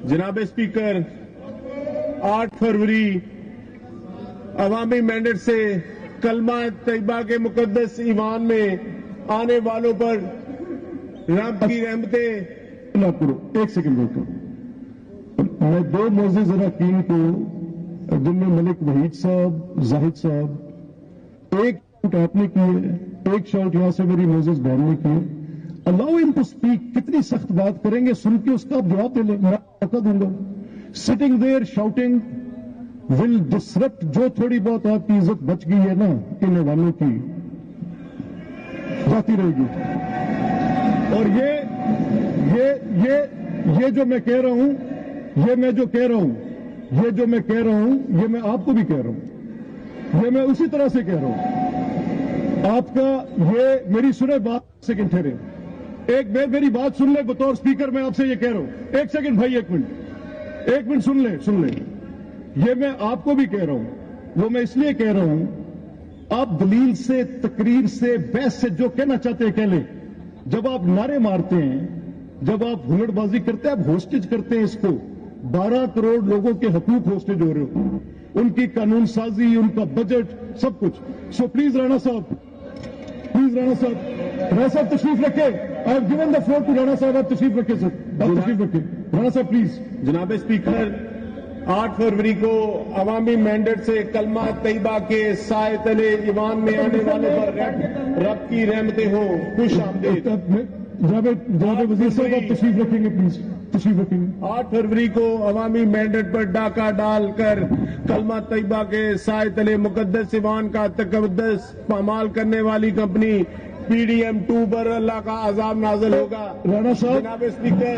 जनाब स्पीकर 8 फरवरी अवामी मैंडेट से कलमा तैयबा के मुकद्दस ईमान में आने वालों पर रब की रहमतें। ना करो, एक सेकंड रुको। मैं दो मोअज़्ज़िज़ अरकान को, जिनमें मलिक वहीद साहब, जाहिद साहब, एक शॉट आपने किए, एक शॉट यहां से मेरी मोअज़्ज़िज़ बहन ने किए। Allow him to speak. कितनी सख्त बात करेंगे, सुन के उसका आप जवाब दे लें, मैं मौका दूंगा। Sitting there shouting will disrupt. जो थोड़ी बहुत आपकी इज्जत बच गई है ना इन वालों की, जाती रहेगी। और ये जो मैं कह रहा हूं, ये मैं जो कह रहा हूं, ये मैं आपको भी कह रहा हूं, ये मैं उसी तरह से कह रहा हूं। आपका ये मेरी सुने बात, सेकंड ठहरे, एक मेरी बात सुन ले। बतौर स्पीकर मैं आपसे ये कह रहा हूं, एक सेकंड भाई, एक मिनट सुन ले। ये मैं आपको भी कह रहा हूं, वो मैं इसलिए कह रहा हूं, आप दलील से, तकरीर से, बहस से जो कहना चाहते हैं कह लें। जब आप नारे मारते हैं, जब आप हुल्लड़बाजी करते हैं, आप होस्टेज करते हैं इसको। 12 करोड़ लोगों के हकूक होस्टेज हो रहे हो, उनकी कानून साजी, उनका बजट, सब कुछ। सो प्लीज राणा साहब तशरीफ रखे। I have given the floor to Rana साहब। आप तशरीफ रखे सर, आप तशरीफ रखे। राणा साहब प्लीज। जनाब स्पीकर 8 फरवरी को अवामी मैंडेट से कलमा तैयबा के साए तले ईमान में आने वालों पर रब की रहमतें हो। खुश आमदीद। जनाब वजीर साहब आप तशरीफ रखेंगे, प्लीज तशरीफ रखेंगे। 8 फरवरी को अवामी मैंडेट पर डाका डालकर कलमा तैयबा के साए तले मुकद्दस ईमान का तकद्दुस पामाल करने वाली कंपनी PDM2 पर अल्लाह का अजाब नाज़िल होगा। राणा साहब, जनाब स्पीकर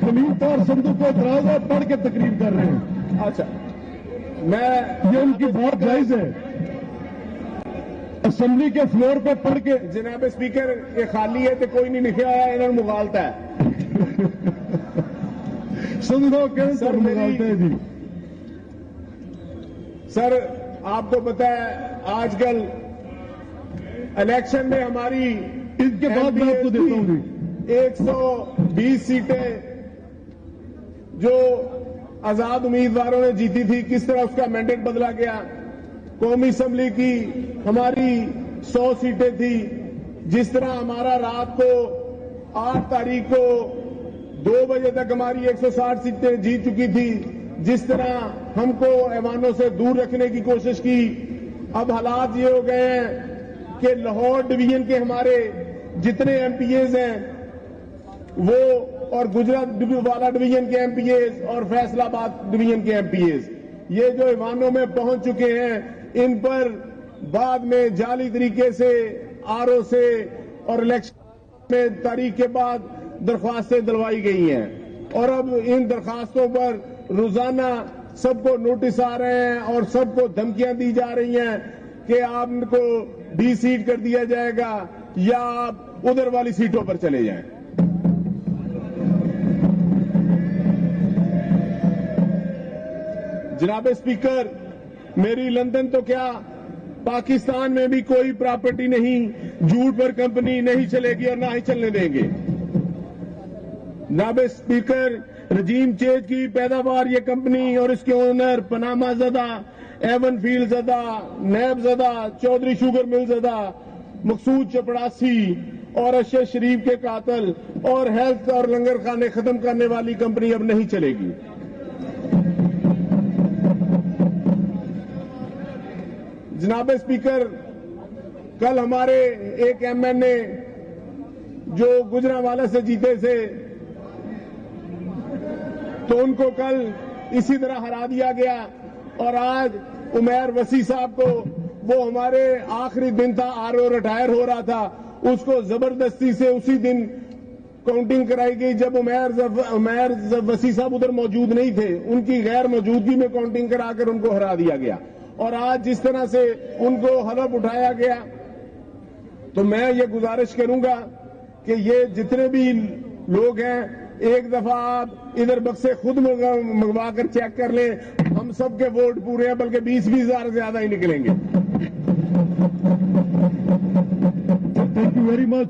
खलील तौर संदूक को इतराज है, पढ़ के तकरीर कर रहे हैं। अच्छा, ये उनकी बात जायज है, असेंबली के फ्लोर पे पढ़ के। जनाब स्पीकर ये खाली है तो कोई नहीं लिखा आया, इन्होंने मुगालता है। संदूक कैसे मुगालता है जी? सर आपको पता है आजकल इलेक्शन में हमारी, इसके बाद मैं आपको देता हूँ 120 सीटें जो आजाद उम्मीदवारों ने जीती थी, किस तरह उसका मैंडेट बदला गया। कौमी असेंबली की हमारी 100 सीटें थी, जिस तरह हमारा रात को 8 तारीख को 2 बजे तक हमारी 160 सीटें जीत चुकी थी, जिस तरह हमको ऐवानों से दूर रखने की कोशिश की। अब हालात ये हो गए हैं कि लाहौर डिवीजन के हमारे जितने MPAs हैं वो, और गुजरात वाला डिवीजन के MPAs और फैसलाबाद डिवीजन के MPAs, ये जो ईवानों में पहुंच चुके हैं, इन पर बाद में जाली तरीके से RO से और इलेक्शन में तारीख के बाद दरख्वास्तें दिलवाई गई हैं। और अब इन दरख्वास्तों पर रोजाना सबको नोटिस आ रहे हैं और सबको धमकियां दी जा रही हैं कि आपको डीसीट कर दिया जाएगा या आप उधर वाली सीटों पर चले जाएं। जनाब स्पीकर, मेरी लंदन तो क्या पाकिस्तान में भी कोई प्रॉपर्टी नहीं, झूठ पर कंपनी नहीं चलेगी और ना ही चलने देंगे। जनाब स्पीकर, रजीम चेंज की पैदावार ये कंपनी और इसके ओनर पनामा ज़दा, एवन फील्ड ज़दा, नैब ज़दा, चौधरी शुगर मिल ज़दा, मकसूद चपड़ासी और अशरफ शरीफ के कातल और हेल्थ और लंगर खाने खत्म करने वाली कंपनी अब नहीं चलेगी। जनाब स्पीकर, कल हमारे एक MNA जो गुजरांवाला से जीते थे, तो उनको कल इसी तरह हरा दिया गया। और आज उमैर वसी साहब को, वो हमारे आखिरी दिन था, RO रिटायर हो रहा था, उसको जबरदस्ती से उसी दिन काउंटिंग कराई गई जब उमैर वसी साहब उधर मौजूद नहीं थे, उनकी गैर मौजूदगी में काउंटिंग कराकर उनको हरा दिया गया। और आज जिस तरह से उनको हलफ उठाया गया, तो मैं ये गुजारिश करूंगा कि ये जितने भी लोग हैं, एक दफा आप इधर बक्से खुद मंगवा कर चेक कर लें, हम सबके वोट पूरे हैं, बल्कि 20-20 हजार ज्यादा ही निकलेंगे। Thank you very much.